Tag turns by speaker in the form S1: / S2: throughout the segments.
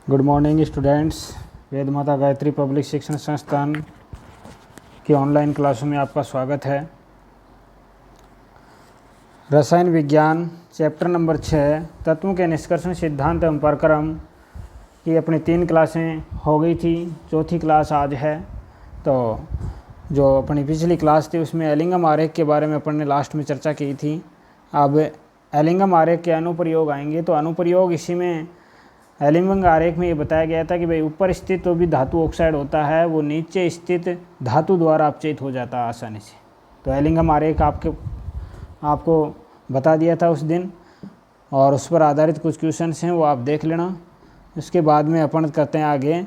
S1: Good morning students. वेद माता Gayatri public शिक्षण संस्थान की ऑनलाइन क्लासों में आपका स्वागत है। रसायन विज्ञान चैप्टर नंबर 6 तत्वों के निष्कर्षण सिद्धांत एवं प्रक्रम की अपनी 3 क्लासें हो गई थी। चौथी क्लास आज है। तो जो अपनी पिछली क्लास थी उसमें एलिंगम आरेख के बारे में अपन ने लास्ट में चर्चा की थी। अब एलिंगम आरेख के अनुप्रयोग आएंगे। तो अनुप्रयोग इसी में एलिंगम आरेख में ये बताया गया था कि भाई ऊपर स्थित तो भी धातु ऑक्साइड होता है, वो नीचे स्थित धातु द्वारा अपचयित हो जाता है आसानी से। तो एलिंगम आरेख आपको बता दिया था उस दिन, और उस पर आधारित कुछ क्वेश्चंस हैं वो आप देख लेना। उसके बाद में अपन करते हैं आगे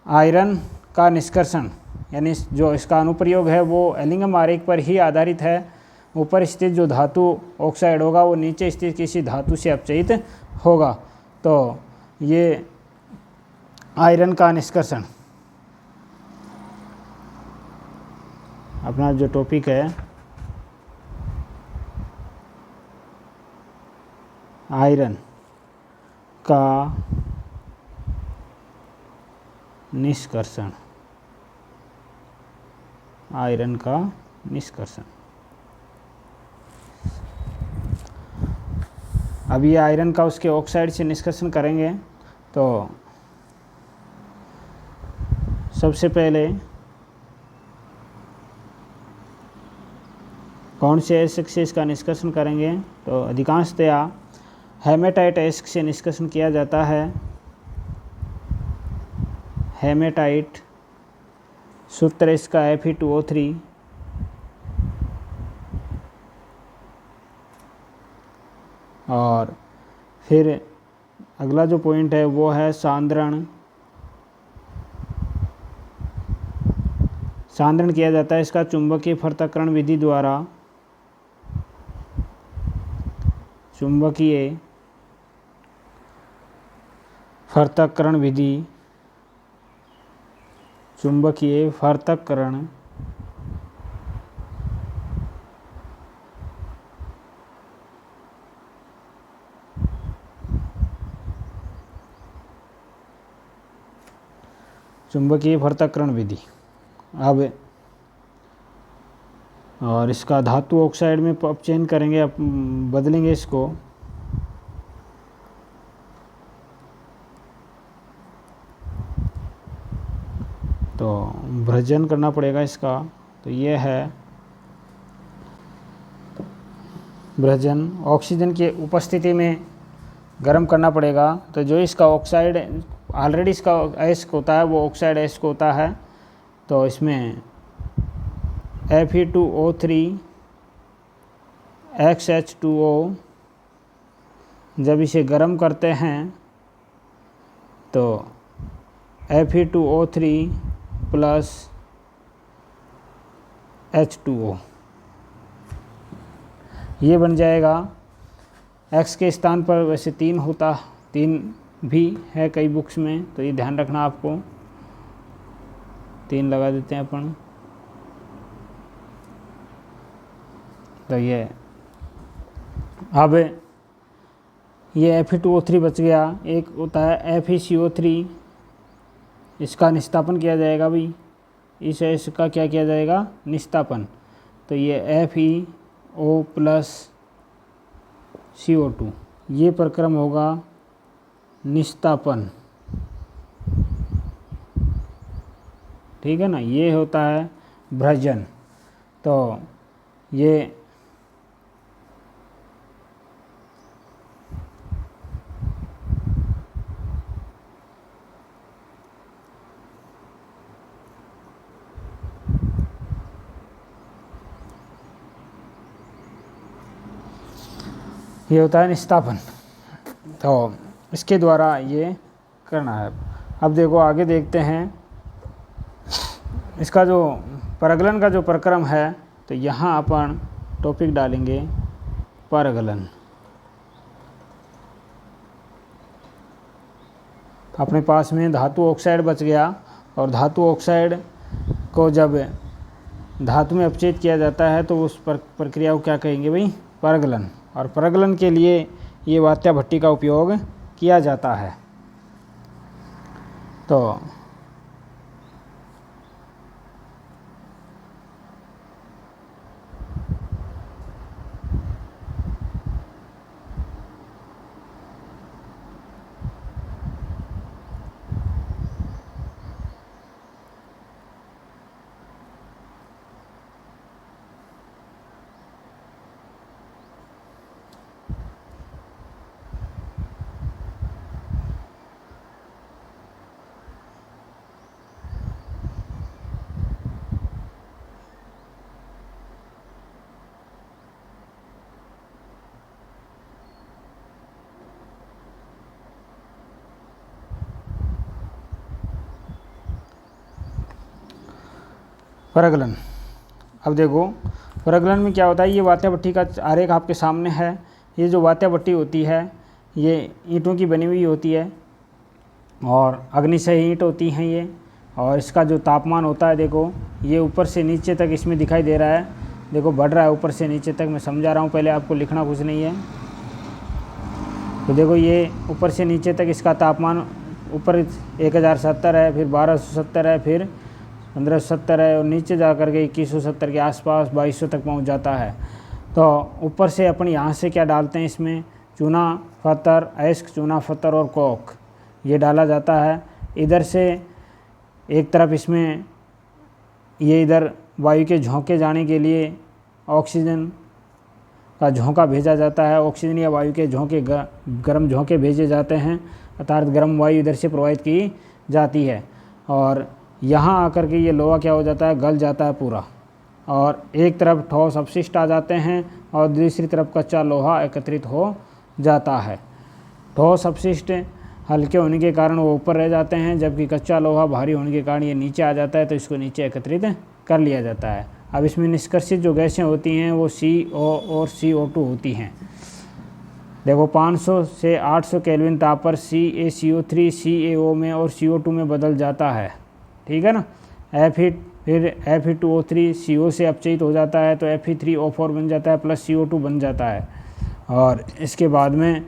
S1: आयरन का निष्कर्षण, यानी जो इसका अनुप्रयोग है वो एलिंगम आरेख पर ही आधारित है। ऊपर स्थित जो धातु ऑक्साइड होगा वो नीचे स्थित किसी धातु से अपचयित होगा। तो ये आयरन का निष्कर्षण अपना जो टॉपिक है, आयरन का निष्कर्षण। आयरन का निष्कर्षण। अब ये आयरन का उसके ऑक्साइड से निष्कर्षण करेंगे। तो सबसे पहले कौन से एसिड से इसका निष्कर्षण करेंगे? तो अधिकांशतया हेमेटाइट एसिड से निष्कर्षण किया जाता है। हेमेटाइट सूत्र इसका Fe2O3। और फिर अगला जो पॉइंट है वो है सांद्रण। सांद्रण किया जाता है इसका चुंबकीय पृथक्करण विधि द्वारा। चुंबकीय पृथक्करण विधि। चुंबकीय पृथक्करण चुंबकीय पृथक्करण विधि। अब और इसका धातु ऑक्साइड में अपचयन करेंगे, बदलेंगे इसको। तो भ्रजन करना पड़ेगा इसका। तो ये है भ्रजन। ऑक्सीजन की उपस्थिति में गर्म करना पड़ेगा। तो जो इसका ऑक्साइड ऑलरेडी इसका एसिड होता है वो ऑक्साइड एसिड होता है। तो इसमें Fe2O3 XH2O जब इसे गर्म करते हैं तो Fe2O3 प्लस H2O ये बन जाएगा। X के स्थान पर वैसे 3 भी है कई बुक्स में, तो ये ध्यान रखना आपको। 3 लगा देते हैं अपन। तो ये अब ये Fe2O3 बच गया। एक होता है FeCO3, इसका निस्तापन किया जाएगा भाई। इसका क्या किया जाएगा? निस्तापन। तो ये FeO प्लस CO2 ये प्रक्रम होगा निस्तापन। ठीक है ना, ये होता है भ्रजन। तो ये होता है निस्तापन। तो इसके द्वारा ये करना है। अब देखो आगे देखते हैं इसका जो परगलन का जो प्रक्रम है। तो यहाँ अपन टॉपिक डालेंगे परगलन। अपने पास में धातु ऑक्साइड बच गया, और धातु ऑक्साइड को जब धातु में अपचयित किया जाता है तो उस प्रक्रिया को क्या कहेंगे भाई? परगलन। और परगलन के लिए ये वात्या भट्टी का उपयोग किया जाता है। तो परगलन। अब देखो परगलन में क्या होता है, ये वात्या भट्टी का आरेख आपके सामने है। ये जो वात्या भट्टी होती है ये ईंटों की बनी हुई होती है और अग्निशय ईंट होती हैं ये, और इसका जो तापमान होता है देखो ये ऊपर से नीचे तक इसमें दिखाई दे रहा है, देखो बढ़ रहा है ऊपर से नीचे तक। मैं समझा रहा हूँ, पहले आपको लिखना कुछ नहीं है। तो देखो ये ऊपर से नीचे तक इसका तापमान ऊपर 1070 है, फिर 1270 है, फिर 1570 है, और नीचे जा कर के 2170 के आसपास 2200 तक पहुंच जाता है। तो ऊपर से अपन यहाँ से क्या डालते हैं, इसमें चूना पत्थर, अयस्क चूना पत्थर और कोक ये डाला जाता है। इधर से एक तरफ इसमें ये इधर वायु के झोंके जाने के लिए ऑक्सीजन का झोंका भेजा जाता है। ऑक्सीजन या वायु के झोंके गर्म झोंके भेजे जाते हैं, अर्थात गर्म वायु इधर से प्रवाहित की जाती है। और यहाँ आकर के ये लोहा क्या हो जाता है, गल जाता है पूरा, और एक तरफ ठोस अपशिष्ट आ जाते हैं और दूसरी तरफ कच्चा लोहा एकत्रित हो जाता है। ठोस अपशिष्ट हल्के होने के कारण वो ऊपर रह जाते हैं, जबकि कच्चा लोहा भारी होने के कारण ये नीचे आ जाता है, तो इसको नीचे एकत्रित कर लिया जाता है। अब इसमें निष्कर्षित जो गैसें होती हैं वो CO और CO2 होती हैं। देखो 500 से 800 केल्विन ताप पर CaCO3 CaO में और CO2 में बदल जाता है, ठीक है ना। फिर Fe2O3 CO से अपचयित हो जाता है, तो Fe3O4 बन जाता है, प्लस CO2 बन जाता है। और इसके बाद में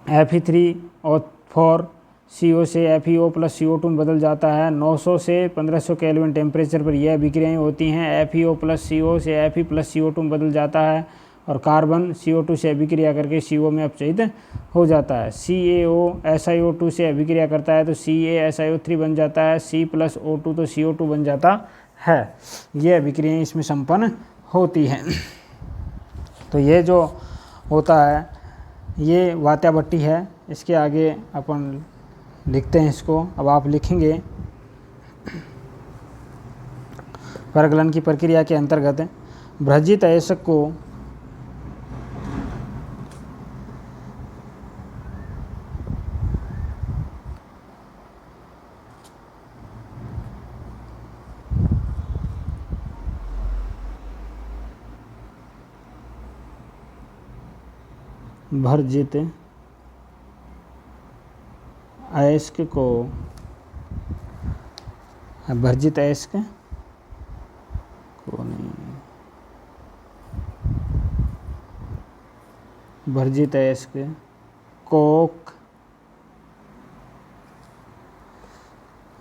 S1: Fe3O4 CO से FeO प्लस CO2 में बदल जाता है। 900 से 1500 केल्विन टेम्परेचर पर यह अभिक्रियाएँ होती हैं। FeO प्लस CO से Fe प्लस CO2 में बदल जाता है, और कार्बन CO2 से अभिक्रिया करके CO में अपचयित हो जाता है। CaO SiO2 से अभिक्रिया करता है तो CaSiO3 बन जाता है। C प्लस O2 तो CO2 बन जाता है। ये अभिक्रियाएँ इसमें संपन्न होती हैं। तो ये जो होता है ये वात्या भट्टी है। इसके आगे अपन लिखते हैं इसको। अब आप लिखेंगे परगलन की प्रक्रिया के अंतर्गत भ्रजित अयस्क को भर्जित अयस्क को भर्जित अयस्क को नहीं, भर्जित अयस्क कोक,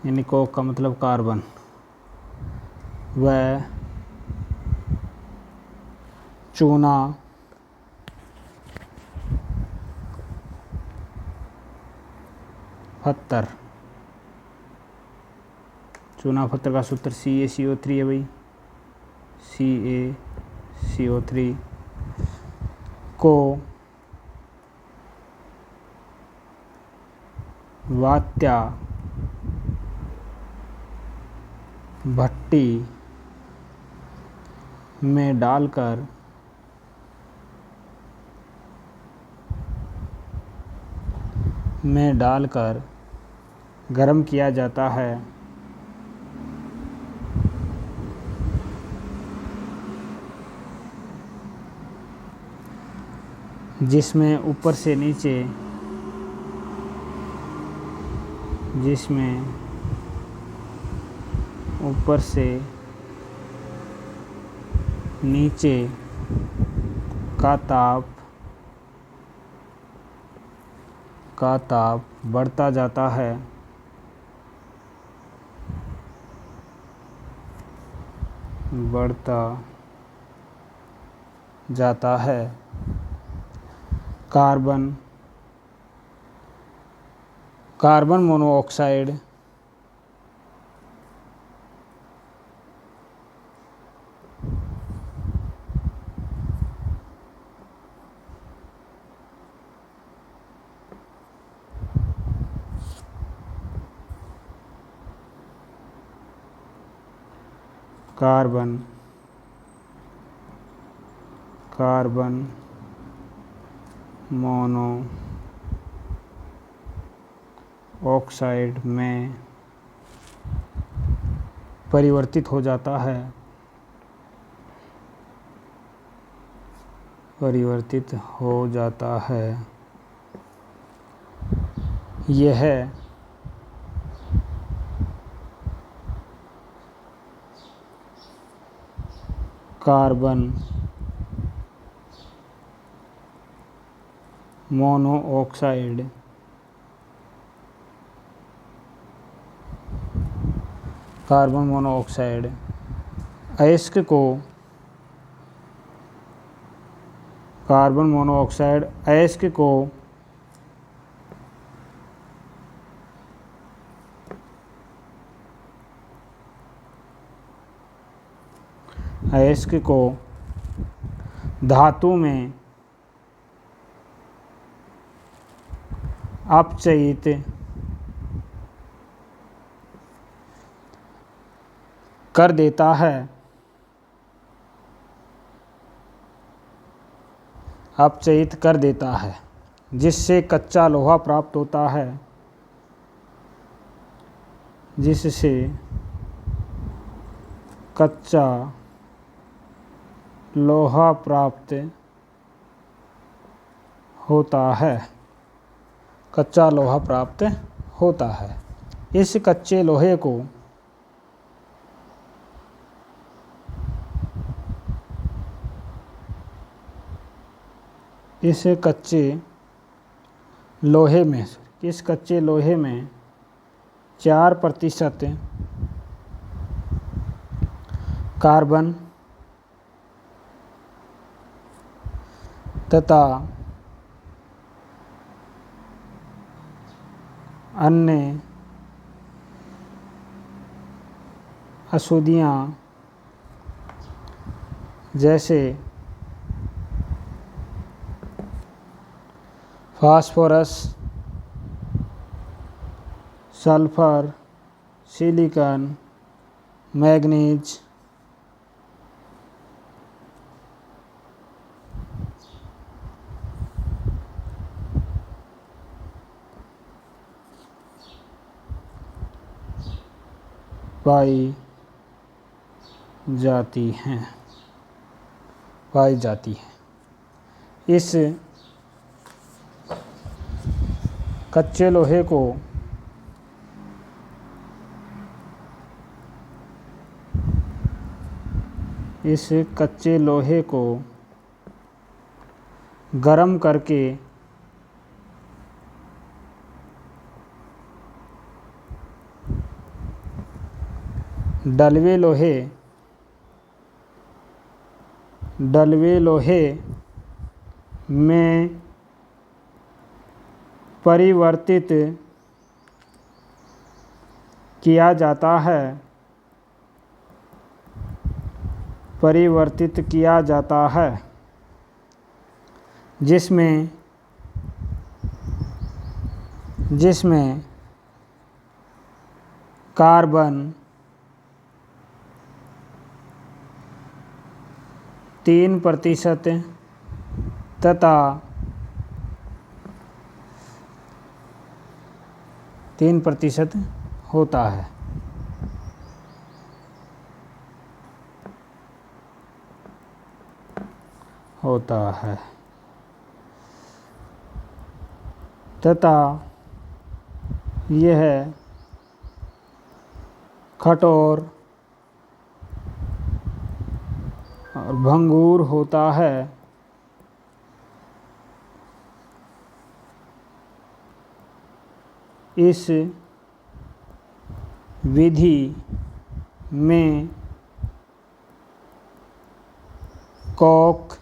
S1: यानी कोक का मतलब कार्बन, व चूना पत्थर। चूना पत्थर का सूत्र CaCO3 है भाई, CaCO3 को वात्या भट्टी में डालकर गर्म किया जाता है, जिसमें ऊपर से नीचे का ताप बढ़ता जाता है बढ़ता जाता है। Carbon monoxide carbon mono oxide में परिवर्तित हो जाता है। यह कार्बन मोनोऑक्साइड अयस्क को धातु में अपचयित कर देता है जिससे कच्चा लोहा प्राप्त होता है। कच्चा लोहा प्राप्त होता है। इस कच्चे लोहे को इस कच्चे लोहे में 4% कार्बन तथा अन्य अशुद्धियाँ जैसे फास्फोरस, सल्फर, सिलिकॉन, मैग्नीज पाई जाती हैं। इस कच्चे लोहे को गर्म करके डलवे लोहे में परिवर्तित किया जाता है जिसमें कार्बन 3% तथा 3% होता है। तथा यह कठोर और भंगुर होता है। इस विधि में कोक,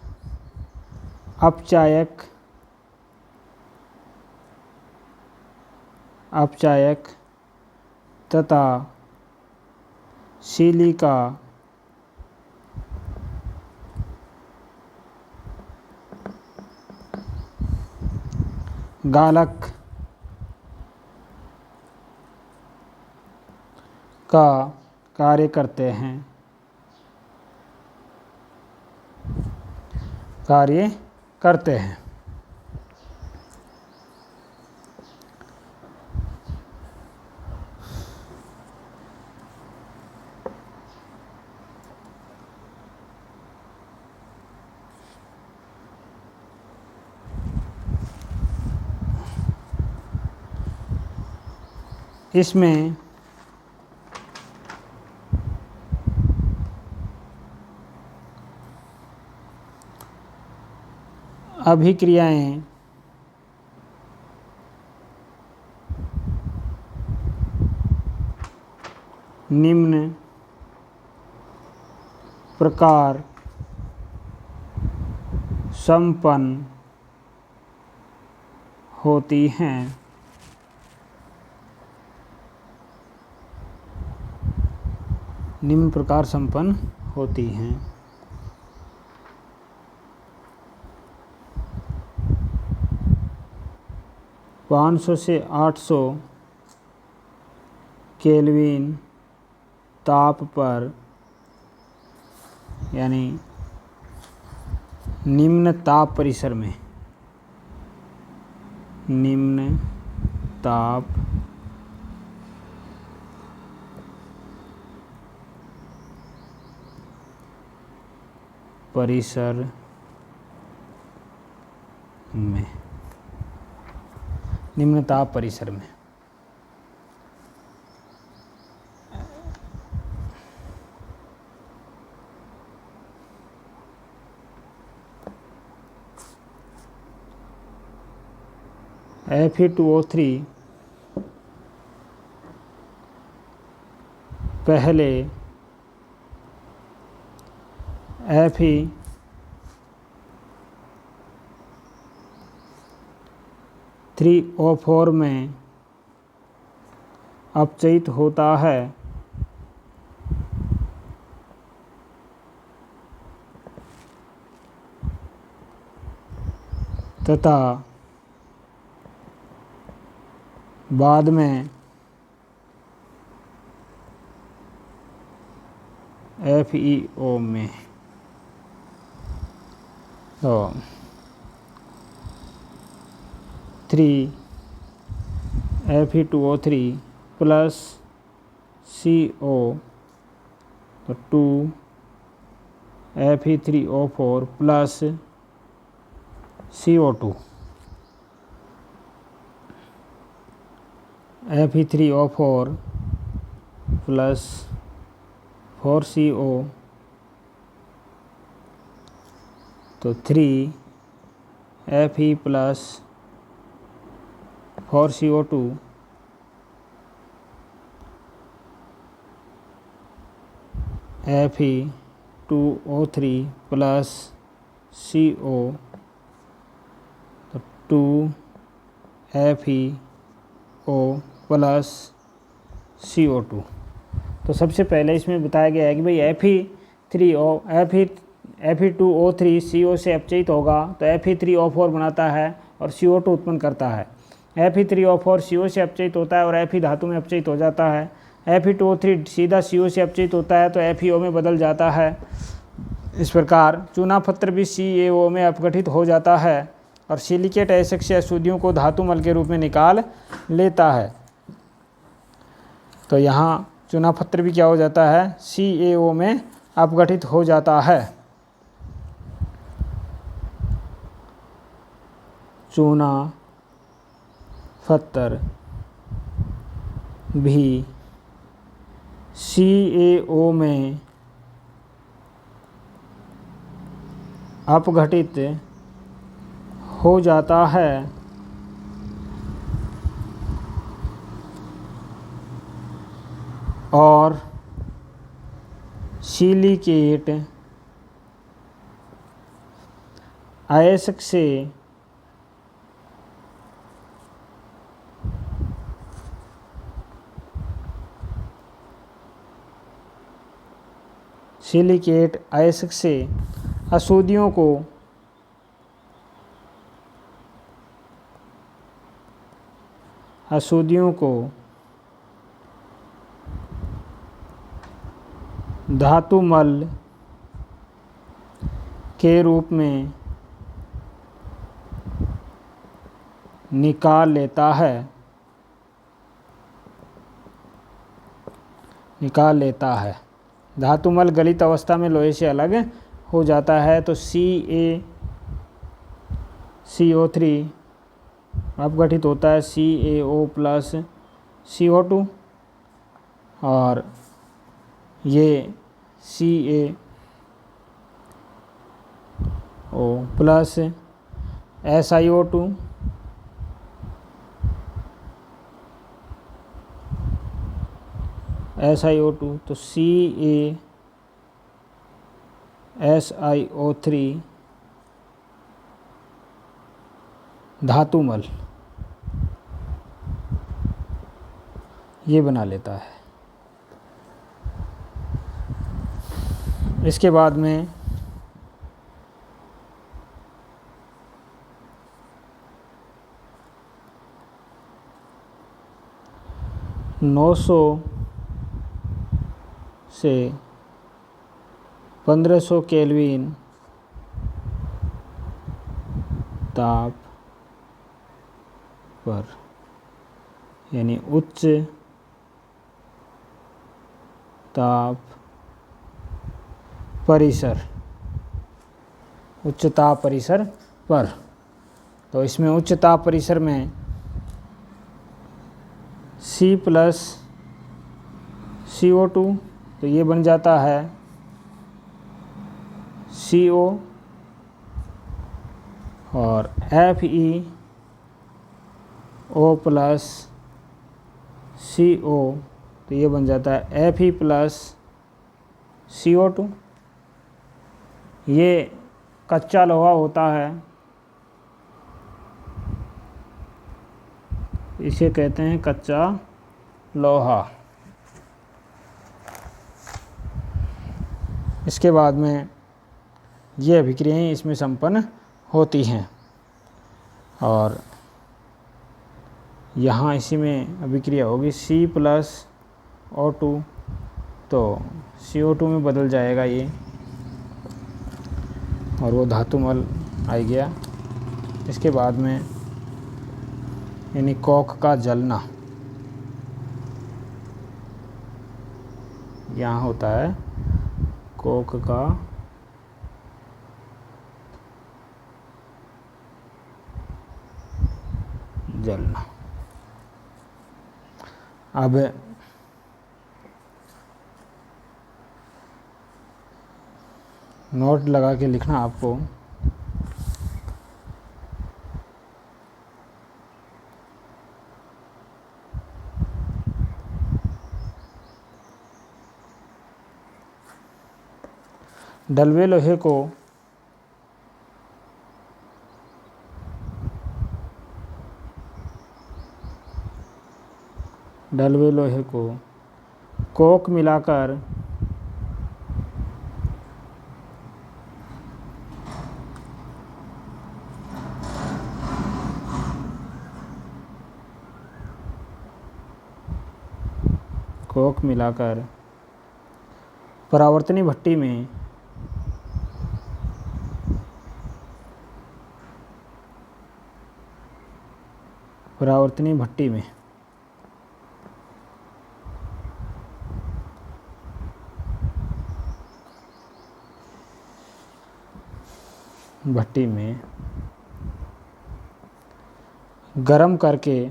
S1: अपचायक तथा सिलिका गालक का कार्य करते हैं। इसमें अभिक्रियाएं निम्न प्रकार संपन्न होती हैं। निम्न प्रकार संपन्न होती हैं। 500 से 800 केल्विन ताप पर यानी निम्न ताप परिसर में, निम्न ताप परिसर में, निम्न ताप परिसर में Fe2O3 पहले Fe3O4 में अपचयित होता है तथा बाद में FeO में तो 3Fe2O3 प्लस CO तो 2Fe3O4 plus CO2 Fe3O4 plus 4CO तो 3Fe plus 4CO2 Fe2O3 plus CO तो 2FeO प्लस CO2। तो सबसे पहले इसमें बताया गया है कि भाई Fe2O3 CO से अपचयित होगा तो Fe3O4 बनाता है और CO2 उत्पन्न करता है। Fe3O4 CO से अपचयित होता है और Fe धातु में अपचयित हो जाता है। Fe2O3 सीधा CO से अपचयित होता है तो FeO में बदल जाता है। इस प्रकार चूना पत्थर भी CaO में अपघटित हो जाता है और सिलिकेट एसिड से अशुद्धियों को धातु मल के रूप में निकाल लेता है। तो यहाँ चूना पत्थर भी क्या हो जाता है, CaO में अपघटित हो जाता है। चूना पत्थर भी CaO में अपघटित हो जाता है और सिलिकेट अयस्क से सिलिकेट अयस्क से अशुद्धियों को धातुमल के रूप में निकाल लेता है। धातुमल गलित अवस्था में लोहे से अलग हो जाता है तो CaCO3 अपघटित होता है CaO प्लस CO2 और ये CaO प्लस SiO2 तो CaSiO3 धातुमल ये बना लेता है। इसके बाद में (900 से 1500 केल्विन ताप पर यानी उच्च ताप परिसर पर तो इसमें उच्च ताप परिसर में C प्लस CO2 तो ये बन जाता है CO और FeO प्लस CO तो ये बन जाता है Fe प्लस CO2। ये कच्चा लोहा होता है, इसे कहते हैं कच्चा लोहा। इसके बाद में ये अभिक्रियाएं इसमें संपन्न होती हैं और यहाँ इसी में अभिक्रिया होगी C प्लस O2 तो CO2 में बदल जाएगा ये और वो धातुमल आ गया। इसके बाद में यानी कोक का जलना यहाँ होता है, कोक का जलना। अब नोट लगा के लिखना आपको। डलवे लोहे को कोक मिलाकर परावर्तनी भट्टी में गरम करके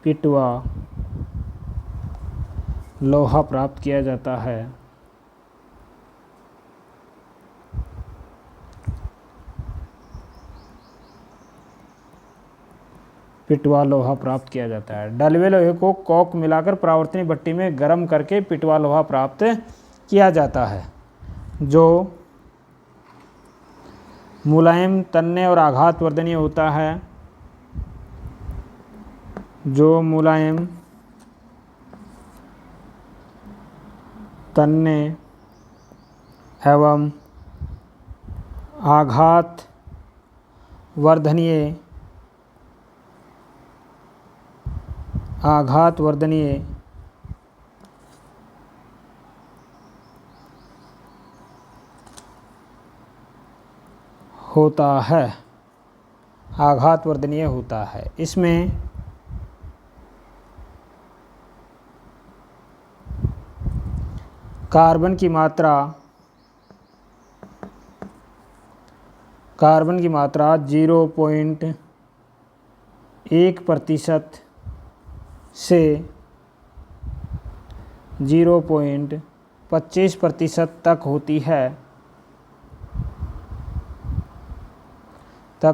S1: पिटवा लोहा प्राप्त किया जाता है। पिटवा लोहा प्राप्त किया जाता है। डलवे लोहे को कोक मिलाकर परावर्तनी भट्टी में गर्म करके पिटवा लोहा प्राप्त किया जाता है, जो मुलायम, तन्ने और आघात वर्धनीय होता है। जो मुलायम, तन्ने एवं आघात वर्धनीय होता है, आघात वर्धनीय होता है। इसमें कार्बन की मात्रा 0.1% से 0.25% तक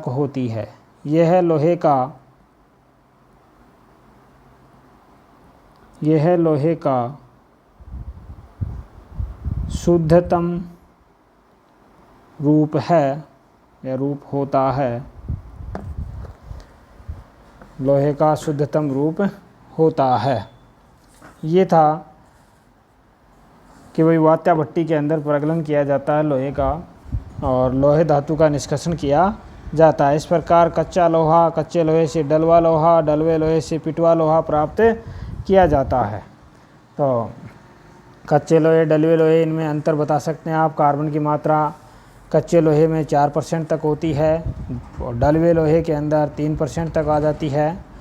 S1: होती है। यह लोहे का शुद्धतम रूप है, या रूप होता है। लोहे का शुद्धतम रूप होता है। ये था कि भाई वात्या भट्टी के अंदर प्रगलन किया जाता है लोहे का, और लोहे धातु का निष्कर्षण किया जाता है। इस प्रकार कच्चा लोहा, कच्चे लोहे से डलवा लोहा, डलवे लोहे से पिटवा लोहा प्राप्त किया जाता है। तो कच्चे लोहे, डलवे लोहे, इनमें अंतर बता सकते हैं आप। कार्बन की मात्रा कच्चे लोहे में 4% तक होती है, और डलवे लोहे के अंदर 3% तक आ जाती है,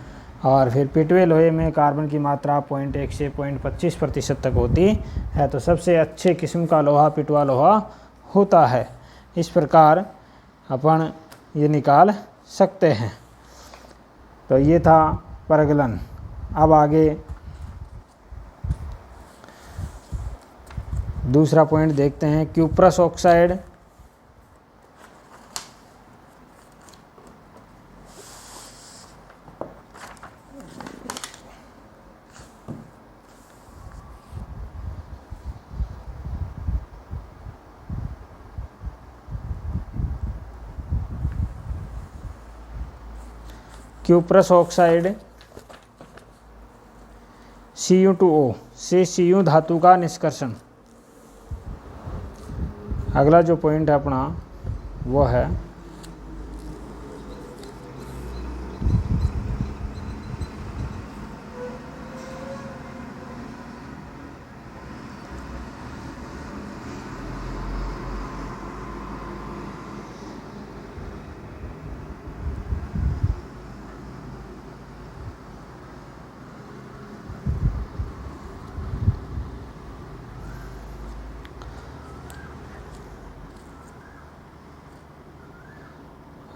S1: और फिर पिटवे लोहे में कार्बन की मात्रा 0.1 से 0.25% तक होती है। तो सबसे अच्छे किस्म का लोहा पिटवा लोहा होता है। इस प्रकार अपन ये निकाल सकते हैं। तो ये था प्रगलन। अब आगे दूसरा पॉइंट देखते हैं, cuprous oxide. Cuprous oxide Cu2O से Cu धातु का निष्कर्षण। अगला जो पॉइंट है अपना वो है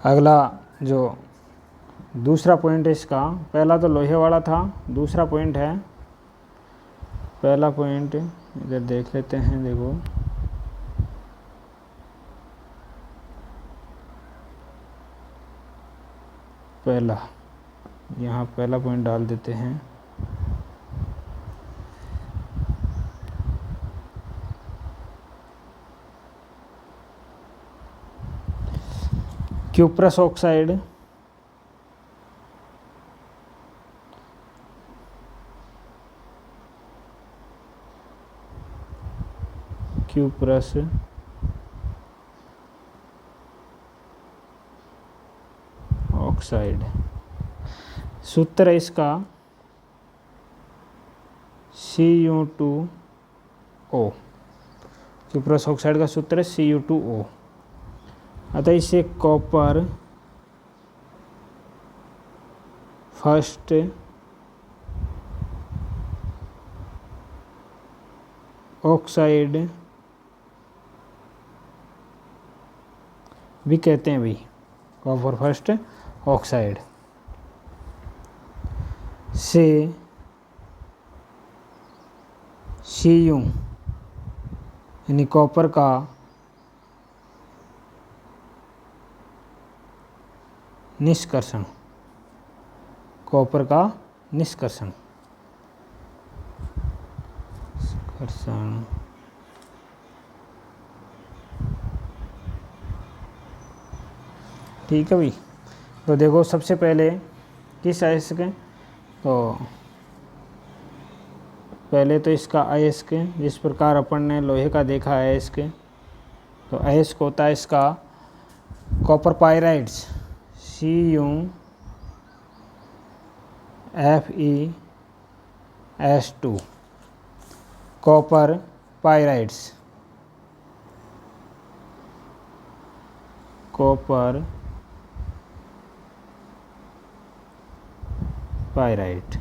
S1: अगला जो दूसरा पॉइंट है इसका, पहला तो लोहे वाला था, दूसरा पॉइंट है, पहला पॉइंट इधर देख लेते हैं। देखो पहला, यहाँ पहला पॉइंट डाल देते हैं। क्यूप्रस ऑक्साइड ऑक्साइड, सूत्र है इसका Cu2O। क्यूप्रस ऑक्साइड का सूत्र है Cu2O। अतः इसे कॉपर फर्स्ट ऑक्साइड भी कहते हैं भाई, कॉपर फर्स्ट ऑक्साइड से Cu यानी कॉपर का निष्कर्षण। कॉपर का निष्कर्षण। ठीक है भाई। तो देखो सबसे पहले किस अयस्क के, तो पहले तो इसका अयस्क जिस प्रकार अपन ने लोहे का देखा है अयस्क, तो अयस्क होता है इसका copper pyrites CuFeS2 copper pyrites, copper pyrite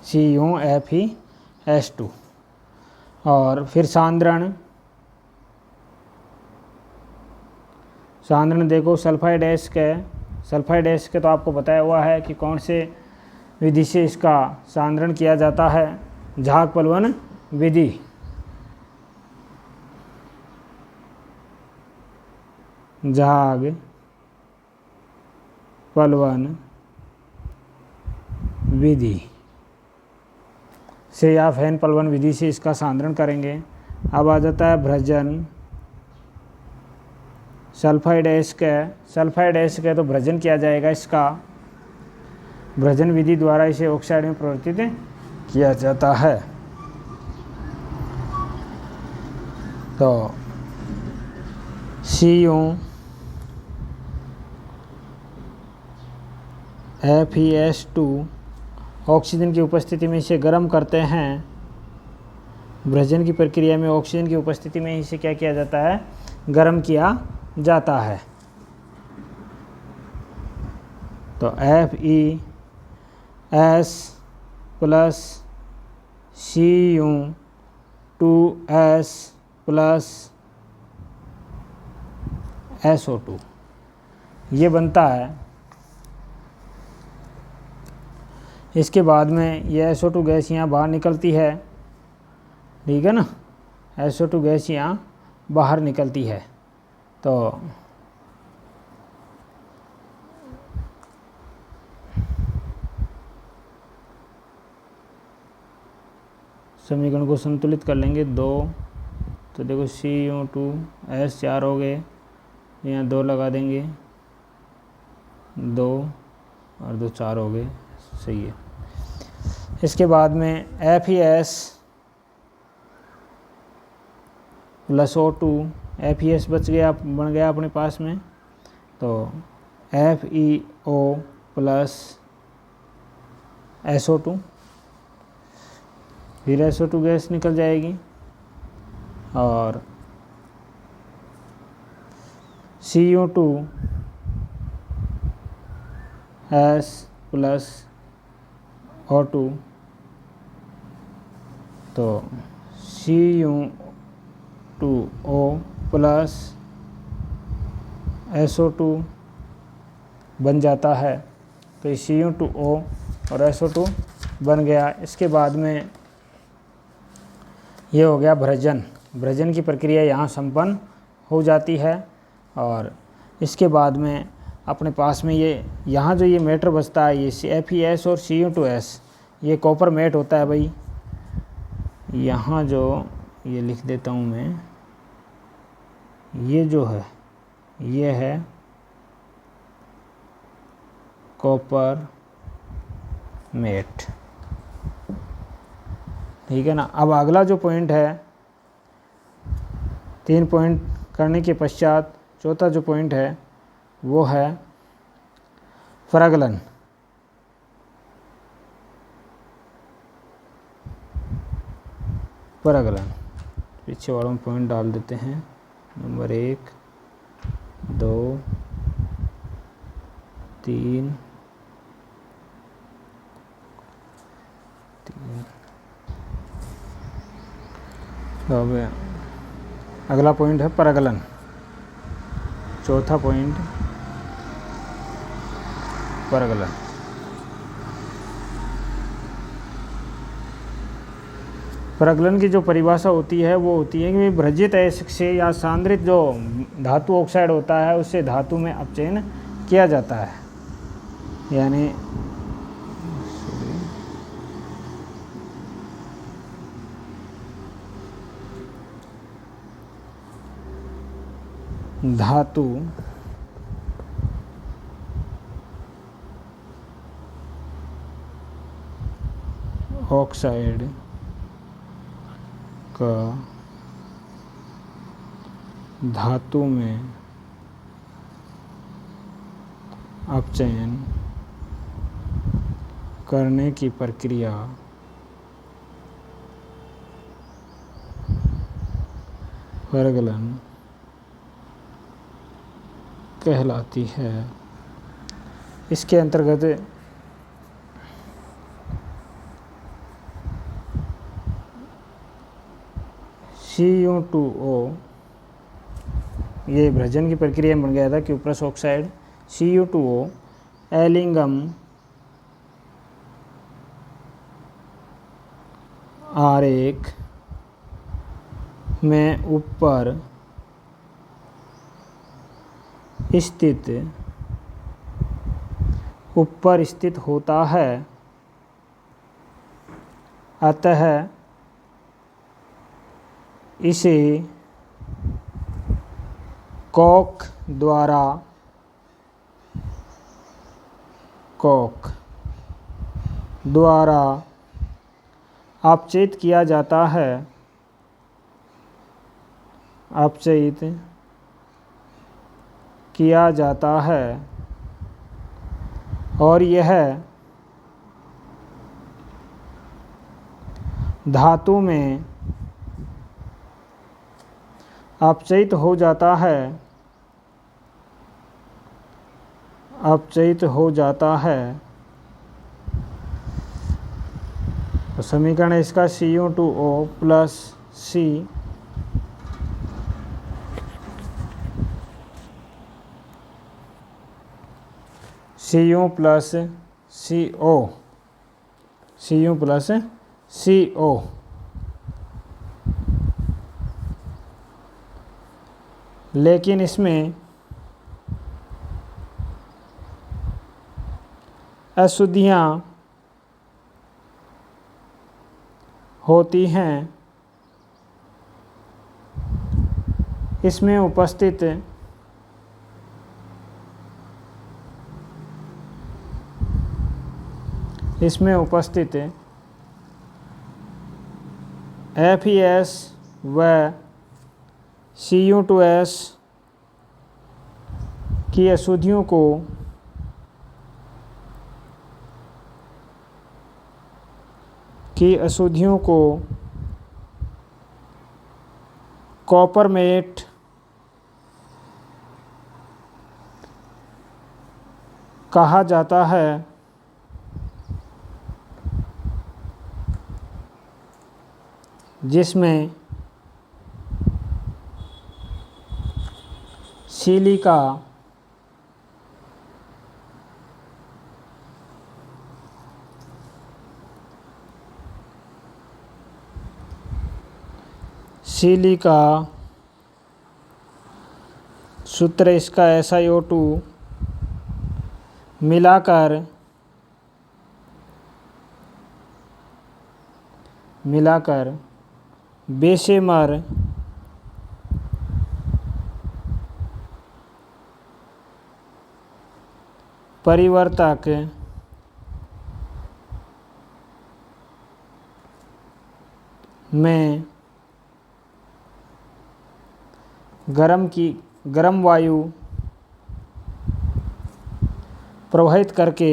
S1: CuFeS2। और फिर सांद्रण देखो सल्फाइड अयस्क है। सल्फाइड अयस्क तो आपको बताया हुआ है कि कौन से विधि से इसका सांद्रण किया जाता है, झाग पलवन विधि। झाग पलवन विधि से या फैन पलवन विधि से इसका सांद्रण करेंगे। अब आ जाता है भ्रजन। सल्फाइड अयस्क है तो भ्रजन किया जाएगा इसका, भ्रजन विधि द्वारा इसे ऑक्साइड में परिवर्तित किया जाता है। तो CuFeS2 ऑक्सीजन की उपस्थिति में इसे गर्म करते हैं। भ्रजन की प्रक्रिया में ऑक्सीजन की उपस्थिति में इसे क्या किया जाता है, गर्म किया जाता है। तो FeS plus Cu2S plus SO2 ये बनता है। इसके बाद में ये SO2 गैस यहाँ बाहर निकलती है, ठीक है ना, SO2 गैस यहाँ बाहर निकलती है। तो समीकरण को संतुलित कर लेंगे 2, तो देखो Cu2S 4 हो गए, यहाँ 2 लगा देंगे, 2 और 2 4 हो गए, सही है। इसके बाद में FeS प्लस O2, FeS बन गया अपने पास में, तो FeO प्लस SO2, फिर SO2 गैस निकल जाएगी और Cu2S प्लस O2, तो Cu2O प्लस SO2 बन जाता है। तो Cu2O और SO2 बन गया। इसके बाद में ये हो गया भ्रजन। भ्रजन की प्रक्रिया यहाँ संपन्न हो जाती है। और इसके बाद में अपने पास में ये यहाँ जो ये मेटर बचता है, ये FeS और Cu2S, ये कॉपर मेट होता है भाई। यहाँ जो ये लिख देता हूँ मैं, ये जो है ये है कॉपर मेट, ठीक है ना। अब अगला जो पॉइंट है, 3 पॉइंट करने के पश्चात चौथा जो पॉइंट है वो है परागलन। परागलन पीछे वालों में पॉइंट डाल देते हैं, नंबर 1 2 3 तो अब अगला पॉइंट है परागलन। चौथा पॉइंट परागलन। परागलन की जो परिभाषा होती है वो होती है कि भ्रजित अयस्क से या सांद्रित जो धातु ऑक्साइड होता है उससे धातु में अपचयन किया जाता है। यानी धातु ऑक्साइड का धातु में अपचयन करने की प्रक्रिया परगलन कहलाती है। इसके अंतर्गत Cu2O ये विभाजन की प्रक्रिया में बन गया था क्यूप्रस ऑक्साइड Cu2O एलिंगम आरेख में ऊपर स्थित होता है, अतः इसे कॉक द्वारा अपचयित किया जाता है। और यह धातु में अपचयित हो जाता है। तो समीकरण है इसका Cu2O plus Cu plus CO लेकिन इसमें अशुद्धियाँ होती हैं। इसमें उपस्थित FeS व Cu2S की अशुद्धियों को कॉपरमेट कहा जाता है। जिसमें सिलिका सूत्र इसका SiO2 मिलाकर बेशेमर परिवर्तक में गर्म वायु प्रवाहित करके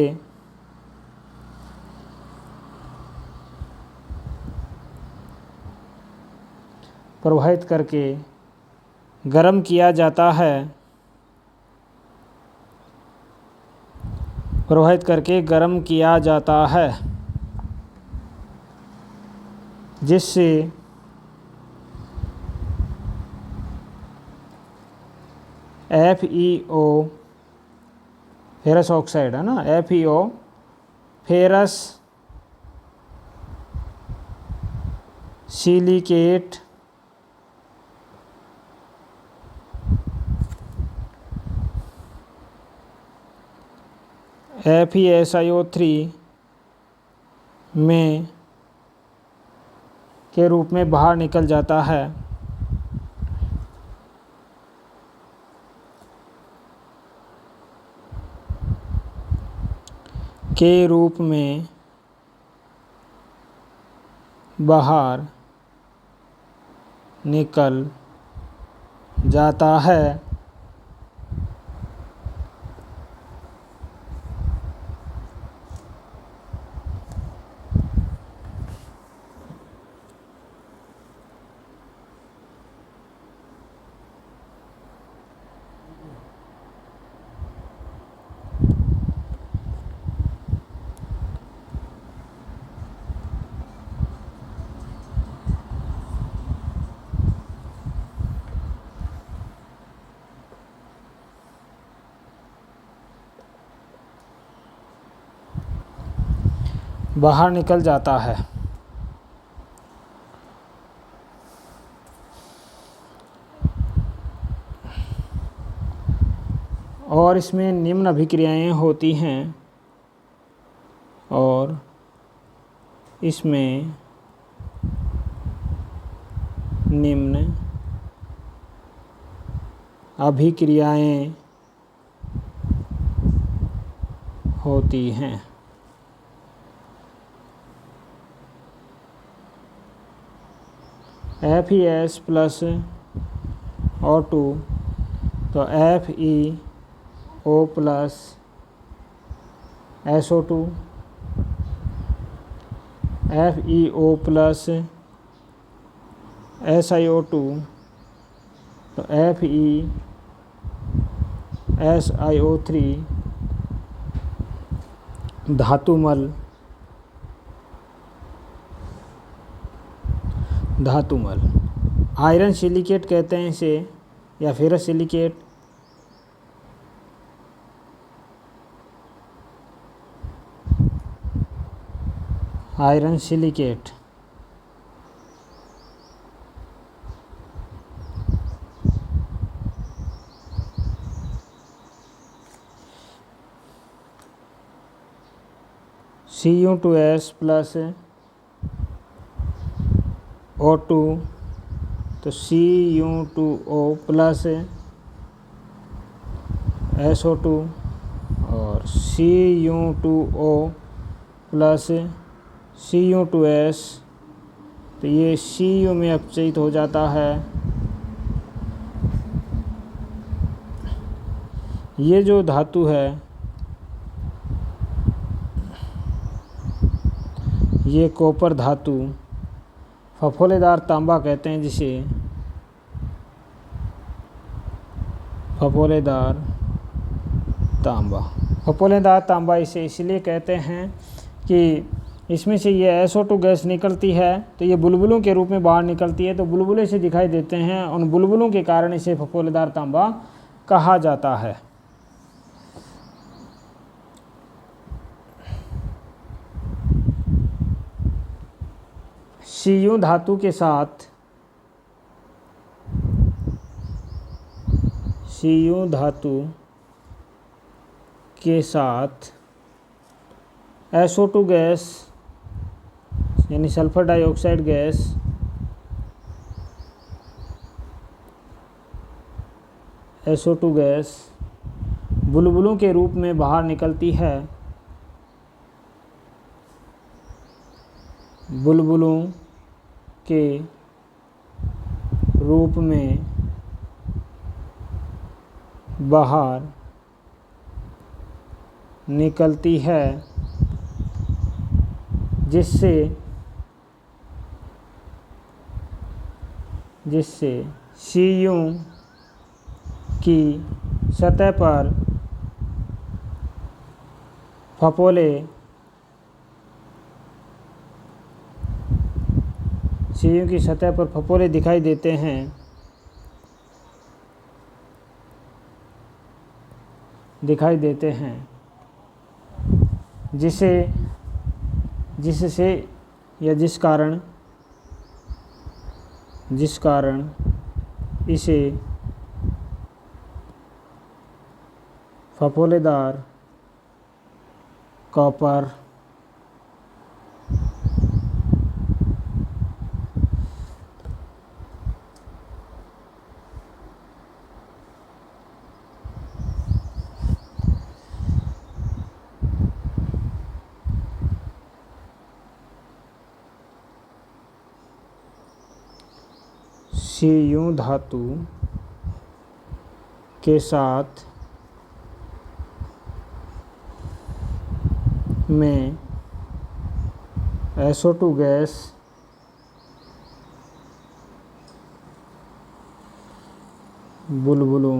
S1: गर्म किया जाता है। जिससे FeO फेरस ऑक्साइड है ना, FeO फेरस सिलिकेट FeSiO3 में के रूप में बाहर निकल जाता है। के रूप में बाहर निकल जाता है। बाहर निकल जाता है। और इसमें निम्न अभिक्रियाएं होती हैं और इसमें निम्न अभिक्रियाएं होती हैं। FeS प्लस O2 तो FeO plus SO2, FeO plus SiO2 तो FeSiO3 धातुमल आयरन सिलिकेट कहते हैं इसे, या ferrous silicate. Iron silicate Cu2S plus O2 तो Cu2O प्लस SO2 और Cu2O प्लस Cu2S तो ये Cu में अपचयित हो जाता है। ये जो धातु है ये कॉपर धातु फफोलेदार तांबा कहते हैं जिसे, फफोलेदार तांबा इसे इसलिए कहते हैं कि इसमें से ये SO2 गैस निकलती है तो ये बुलबुलों के रूप में बाहर निकलती है, तो बुलबुले से दिखाई देते हैं। उन बुलबुलों के कारण इसे फफोलेदार तांबा कहा जाता है। Cu धातु के साथ SO2 गैस यानी sulphur dioxide gas SO2 gas बुलबुलों के रूप में बाहर निकलती है। बुलबुलों के रूप में बाहर निकलती है, जिससे Cu की सतह पर फफोले दिखाई देते हैं। जिससे या जिस कारण इसे फफोलेदार कॉपर, Cu धातु के साथ में SO2 गैस बुलबुलों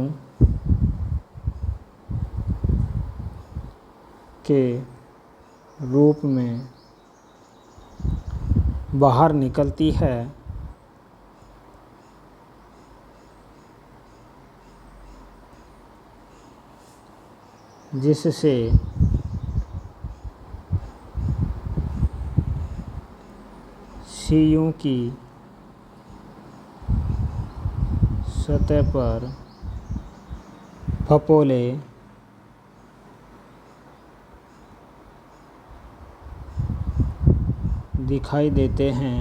S1: के रूप में बाहर निकलती है, जिससे Cu की सतह पर फपोले दिखाई देते हैं,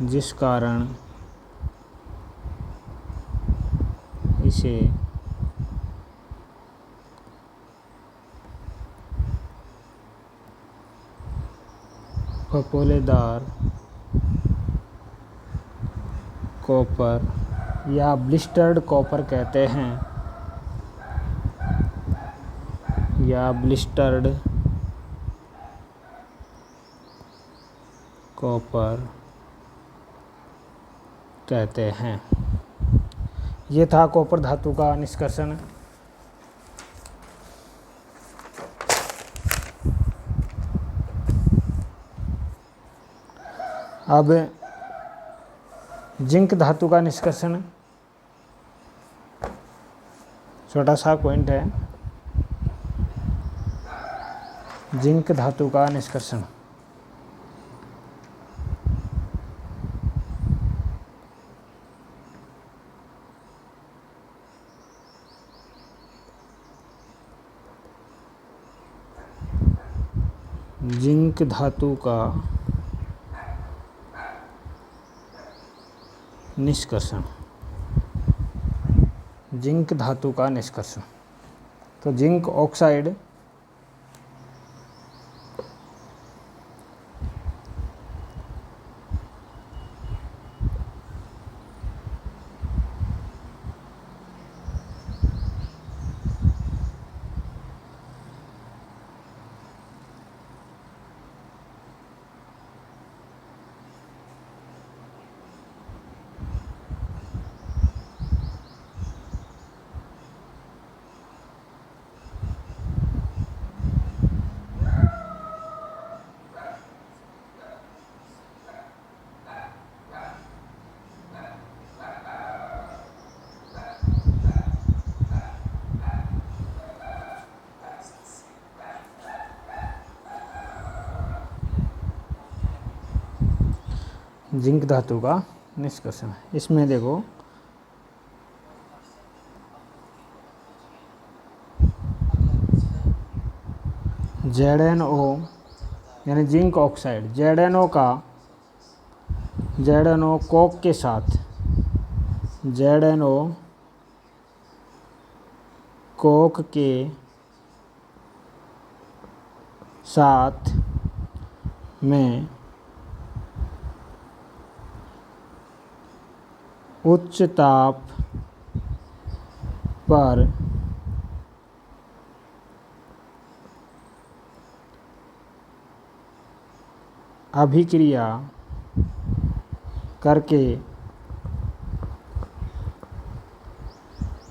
S1: जिस कारण इसे फपोलेदार कॉपर या ब्लिस्टर्ड कॉपर कहते हैं, या ब्लिस्टर्ड कॉपर कहते हैं। ये था कॉपर धातु का निष्कर्षण। अब जिंक धातु का निष्कर्षण, छोटा सा पॉइंट है। जिंक धातु का निष्कर्षण। जिंक धातु का निष्कर्षण। जिंक धातु का निष्कर्षण। तो जिंक ऑक्साइड जिंक धातु का निष्कर्षण। इसमें देखो ZnO यानी जिंक ऑक्साइड, ZnO कोक के साथ, ZnO कोक के साथ में उच्च ताप पर अभिक्रिया करके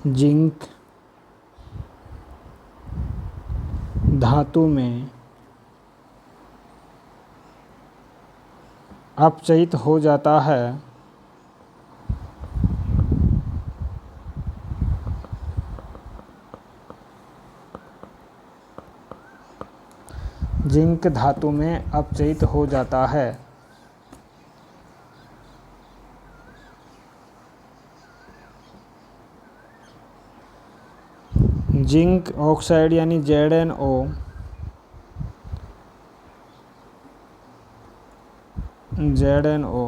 S1: जिंक धातु में अपचयित हो जाता है, जिंक धातु में अपचयित हो जाता है। जिंक ऑक्साइड यानी ZnO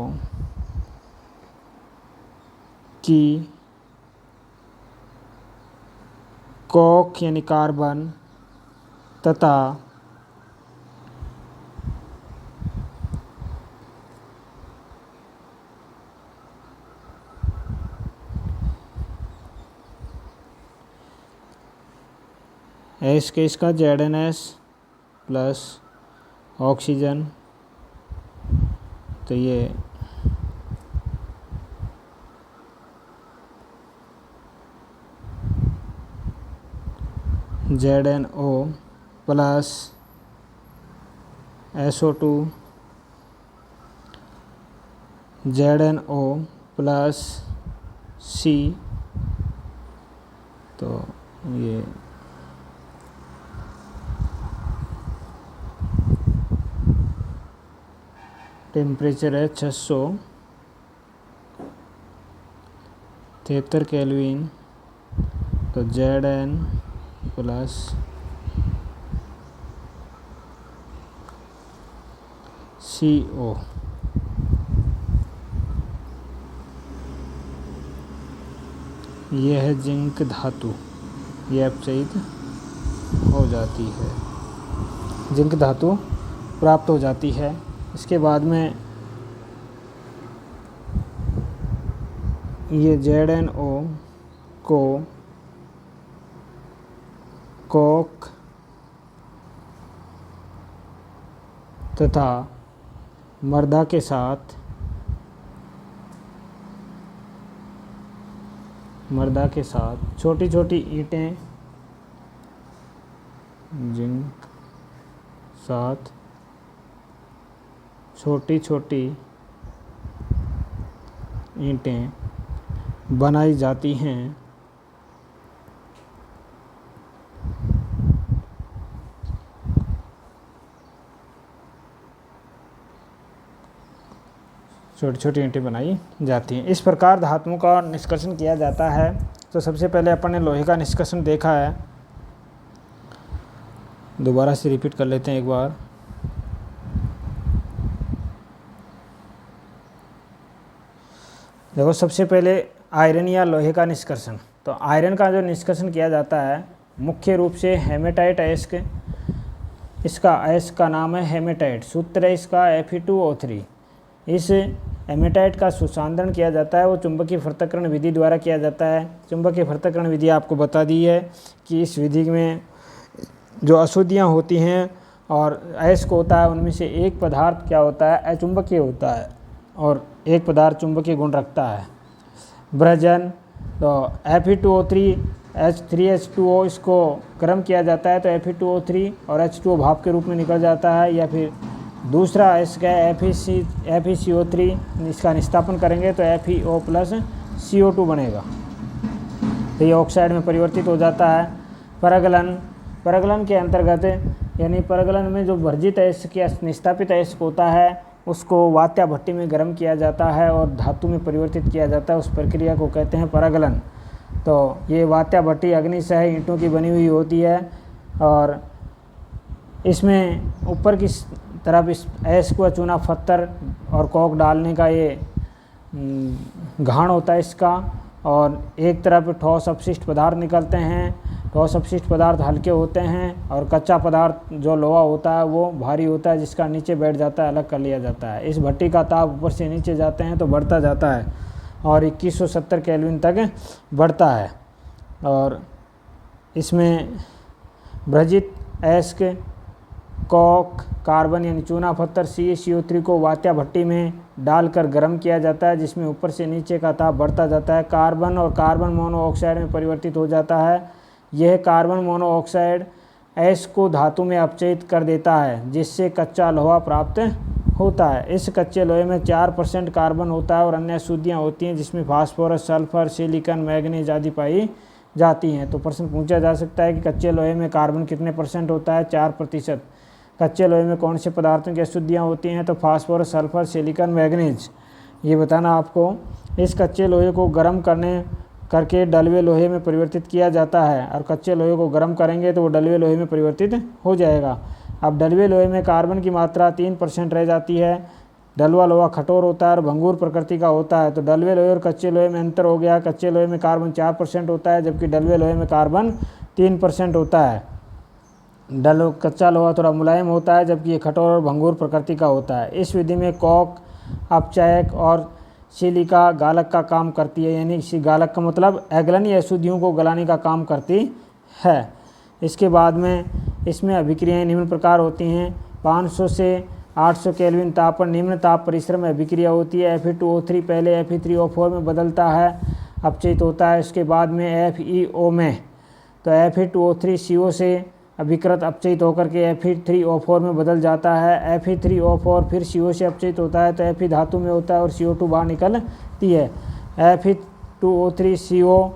S1: की कॉक यानी कार्बन तथा एस के इसका ZnS प्लस ऑक्सीजन, तो ये ZnO plus SO2 ZnO plus C, तो ये टेम्परेचर है 673 केल्विन, तो Zn प्लस CO, यह है जिंक धातु, ये अपचयित हो जाती है, जिंक धातु प्राप्त हो जाती है। इसके बाद में ये ZnO को कॉक तथा मर्दा के साथ छोटी छोटी ईंटें, जिंक साथ छोटी छोटी ईंटें बनाई जाती हैं। छोटी छोटी ईंटें बनाई जाती हैं। इस प्रकार धातुओं का निष्कर्षण किया जाता है। तो सबसे पहले अपन ने लोहे का निष्कर्षण देखा है, दोबारा से रिपीट कर लेते हैं एक बार। देखो, सबसे पहले आयरन या लोहे का निष्कर्षण। तो आयरन का जो निष्कर्षण किया जाता है मुख्य रूप से हेमेटाइट अयस्क, इसका अयस्क का नाम है हेमेटाइट, सूत्र है इसका Fe2O3। इस हेमेटाइट का सुशांतरण किया जाता है वो चुंबकीय पृथक्करण विधि द्वारा किया जाता है। चुंबकीय पृथक्करण विधि आपको बता दी है कि इस विधि में जो अशुद्धियाँ होती हैं और अयस्क होता है उनमें से एक पदार्थ क्या होता है, अचुंबकीय होता है और एक पदार्थ चुंबकीय गुण रखता है। ब्रजन, तो Fe2O3 H3H2O, इसको गर्म किया जाता है तो Fe2O3 और H2O भाप के रूप में निकल जाता है। या फिर दूसरा अयस्क है FeCO3, इसका निस्तापन करेंगे तो FeO प्लस CO2 बनेगा, तो ये ऑक्साइड में परिवर्तित हो जाता है। परगलन के अंतर्गत, यानी परगलन में जो वर्जित अयस्क या निस्तापित अयस्क होता है उसको वात्या भट्टी में गर्म किया जाता है और धातु में परिवर्तित किया जाता है, उस प्रक्रिया को कहते हैं परगलन। तो ये वात्या भट्टी अग्निशह ईंटों की बनी हुई होती है और इसमें ऊपर की तरफ इस अयस्क व चूना पत्थर और कॉक डालने का ये घाण होता है इसका, और एक तरफ ठोस अपशिष्ट पदार्थ निकलते हैं। ठोस अपशिष्ट पदार्थ हल्के होते हैं और कच्चा पदार्थ जो लोहा होता है वो भारी होता है, जिसका नीचे बैठ जाता है, अलग कर लिया जाता है। इस भट्टी का ताप ऊपर से नीचे जाते हैं तो बढ़ता जाता है और 2170 केल्विन तक बढ़ता है। और इसमें भ्रजित अयस्क, कॉक, कार्बन यानी चूना पत्थर CaCO3 को वात्या भट्टी में डालकर गर्म किया जाता है, जिसमें ऊपर से नीचे का ताप बढ़ता जाता है। कार्बन और कार्बन मोनोऑक्साइड में परिवर्तित हो जाता है। यह कार्बन मोनोऑक्साइड अयस्क को धातु में अपचयित कर देता है, जिससे कच्चा लोहा प्राप्त होता है। इस कच्चे लोहे में 4% कार्बन होता है और अन्य अशुद्धियाँ होती हैं, जिसमें फास्फोरस, सल्फर, सिलिकॉन, मैग्नीज आदि पाई जाती हैं। तो प्रश्न पूछा जा सकता है कि कच्चे लोहे में कार्बन कितने % होता है, 4%। कच्चे लोहे में कौन से पदार्थों की अशुद्धियाँ होती हैं, तो फास्फोरस, सल्फर, सिलिकॉन, मैग्नीज, ये बताना आपको। इस कच्चे लोहे को गर्म करने करके डलवे लोहे में परिवर्तित किया जाता है, और कच्चे लोहे को गर्म करेंगे तो वो डलवे लोहे में परिवर्तित हो जाएगा। अब डलवे लोहे में कार्बन की मात्रा 3% रह जाती है। डलवा लोहा कठोर होता है और भंगुर प्रकृति का होता है, तो डलवे लोहे और कच्चे लोहे में अंतर हो गया। कच्चे लोहे में कार्बन 4% होता है, जबकि डलवे लोहे में कार्बन 3% होता है। कच्चा लोहा थोड़ा मुलायम होता है, जबकि ये कठोर और भंगुर प्रकृति का होता है। इस विधि में कॉक, अपचायक और सिलिका गालक का काम करती है, यानी इसी गालक का मतलब एग्लनी अशुद्धियों को गलाने का काम करती है। इसके बाद में इसमें अभिक्रियाएँ निम्न प्रकार होती हैं। 500 से 800 केल्विन ताप पर निम्न ताप परिसर में अभिक्रिया होती है। Fe2O3 पहले Fe3O4 में बदलता है, अपचयित होता है। इसके बाद में FeO में तो Fe2O3 CO से अभिकृत अपचयित होकर के Fe3O4 में बदल जाता है। Fe3O4 फिर CO से अपचयित होता है, तो Fe धातु में होता है और CO2 बाहर निकलती है। Fe2O3 CO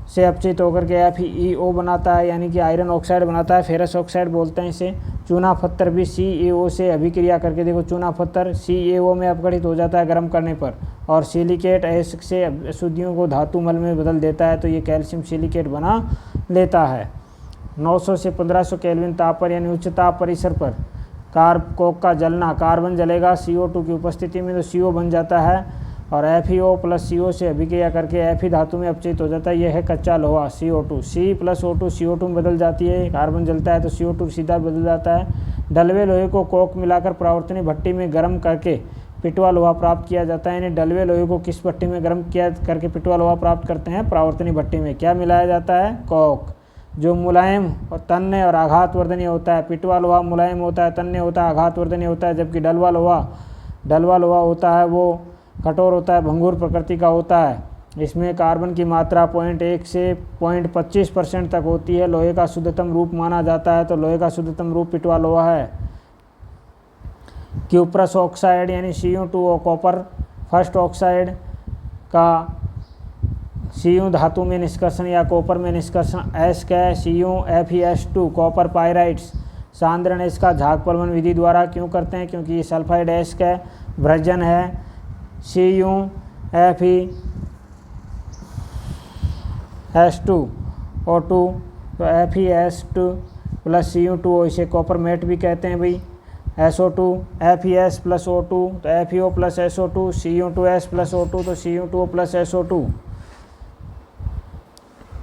S1: से अपचयित होकर के FeO बनाता है, यानी कि आयरन ऑक्साइड बनाता है, फेरस ऑक्साइड बोलते हैं इसे। चूना पत्थर भी CaO से अभिक्रिया करके, देखो चूना पत्थर CaO में अपघटित हो जाता है गर्म करने पर, और सिलिकेट ऐश से अशुद्धियों को धातु मल में बदल देता है, तो ये कैल्शियम सिलिकेट बना लेता है। 900 से 1500 केल्विन ताप पर यानी उच्च ताप परिसर पर कोक का जलना, कार्बन जलेगा CO2 की उपस्थिति में, तो CO बन जाता है, और FeO प्लस CO से अभिक्रिया करके Fe धातु में अपचयित हो जाता है। यह है कच्चा लोहा CO2। C plus O2 CO2 में बदल जाती है, कार्बन जलता है तो CO2 सीधा बदल जाता है। डलवे लोहे को कोक मिलाकर परावर्तनी भट्टी में गर्म करके पिटवा लोहा प्राप्त किया जाता है। यानी डलवे लोहे को किस भट्टी में गर्म किया करके पिटवा लोहा प्राप्त करते हैं? परावर्तनी भट्टी में। क्या मिलाया जाता है? कोक, जो मुलायम और तन्य और आघातवर्धनीय होता है। पिटवा लोहा मुलायम होता है, तन्य होता है, आघातवर्धनीय होता है, जबकि डलवा लोहा होता है वो कठोर होता है, भंगुर प्रकृति का होता है। इसमें कार्बन की मात्रा 0.1 से 0.25% तक होती है। लोहे का शुद्धतम रूप माना जाता है, तो लोहे का शुद्धतम रूप पिटवा लोहा है। क्यूप्रस ऑक्साइड यानी Cu2O कॉपर फर्स्ट ऑक्साइड का Cu धातु में निष्कर्षण या कॉपर में निष्कर्षण एस का CuFeS2 कॉपर पायराइड्स सांद्रण इसका झाग प्रवहन विधि द्वारा क्यों करते हैं? क्योंकि ये सल्फाइड एस का भ्रजन है। CuFeS2O2 तो FeS2 प्लस Cu2O, इसे कॉपर मेट भी कहते हैं भाई। SO2 FeS प्लस O2 तो FeO plus SO2, Cu2S plus O2 तो Cu2O प्लस SO2।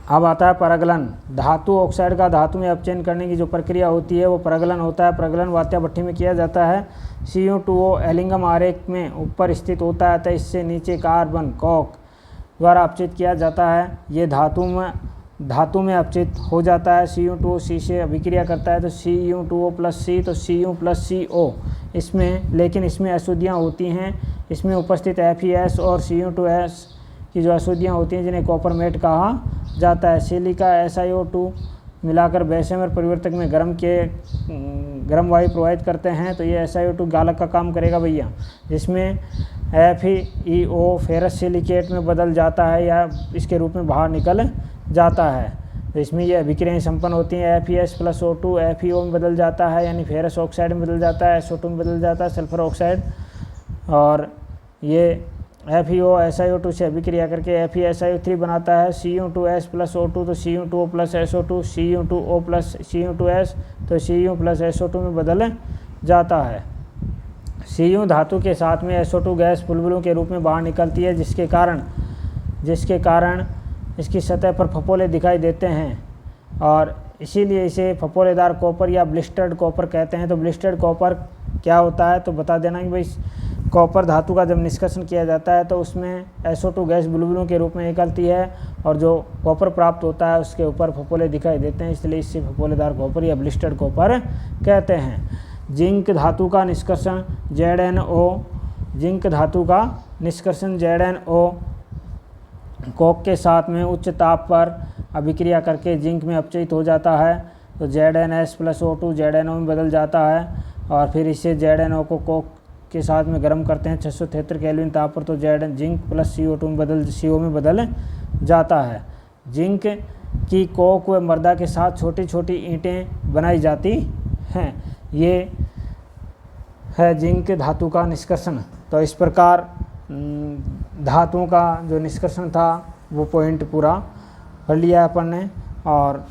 S1: अब आता है परगलन। धातु ऑक्साइड का धातु में अपचयन करने की जो प्रक्रिया होती है वो परगलन होता है। परगलन वात्या भट्टी में किया जाता है। Cu2O एलिंगम आरेख में ऊपर स्थित होता है, तो इससे नीचे कार्बन कोक द्वारा अपचयित किया जाता है। ये धातु में अपचयित हो जाता है। Cu2O C से अभिक्रिया करता है, तो Cu2O प्लस C तो Cu प्लस CO। लेकिन इसमें अशुद्धियाँ होती हैं। इसमें उपस्थित FeS और Cu2S की जो अशुद्धियाँ होती हैं जिन्हें कॉपर मेट कहा जाता है। सिलिका SiO2 मिलाकर बेशमर परिवर्तक में गर्म वायु प्रवाहित करते हैं, तो ये SiO2 गालक का काम करेगा भैया, जिसमें FeO फेरस सिलिकेट में बदल जाता है या इसके रूप में बाहर निकल जाता है। तो इसमें ये अभिक्रियाएँ संपन्न होती हैं। FeS प्लस O2 FeO में बदल जाता है, यानी फेरस ऑक्साइड में बदल जाता है। SO2 में बदल जाता है, सल्फर ऑक्साइड। और ये FeO SiO2 से अभिक्रिया करके FeSiO3 बनाता है। Cu2S प्लस O2 तो Cu2O plus SO2, Cu2O plus Cu2S तो Cu प्लस SO2 में बदल जाता है। Cu धातु के साथ में SO2 गैस बुलबुलों के रूप में बाहर निकलती है, जिसके कारण इसकी सतह पर फपोले दिखाई देते हैं, और इसीलिए इसे फपोलेदार कॉपर या ब्लिस्टर्ड कॉपर कहते हैं। तो ब्लिस्टर्ड कॉपर क्या होता है तो बता देना कि भाई कॉपर धातु का जब निष्कर्षण किया जाता है तो उसमें SO2 गैस बुलबुलों के रूप में निकलती है, और जो कॉपर प्राप्त होता है उसके ऊपर फपोले दिखाई देते हैं, इसलिए इससे फपोलेदार कॉपर या ब्लिस्टर्ड कॉपर कहते हैं। जिंक धातु का निष्कर्षण ZnO कोक के साथ में उच्च ताप पर अभिक्रिया करके जिंक में अपचयित हो जाता है, तो ZnS प्लस O2 ZnO में बदल जाता है, और फिर इसे ZnO को कोक के साथ में गर्म करते हैं 673 केल्विन ताप पर, तो जिंक प्लस CO2 में CO में बदल जाता है। जिंक की कोक व मर्दा के साथ छोटी छोटी ईंटें बनाई जाती हैं। ये है जिंक धातु का निष्कर्षण। तो इस प्रकार धातुओं का जो निष्कर्षण था वो पॉइंट पूरा कर लिया अपन ने। और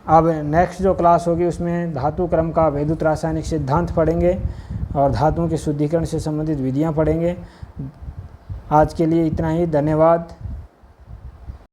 S1: अब नेक्स्ट जो क्लास होगी उसमें धातु क्रम का वैद्युत रासायनिक सिद्धांत पढ़ेंगे और धातुओं के शुद्धिकरण से संबंधित विधियां पढ़ेंगे। आज के लिए इतना ही, धन्यवाद।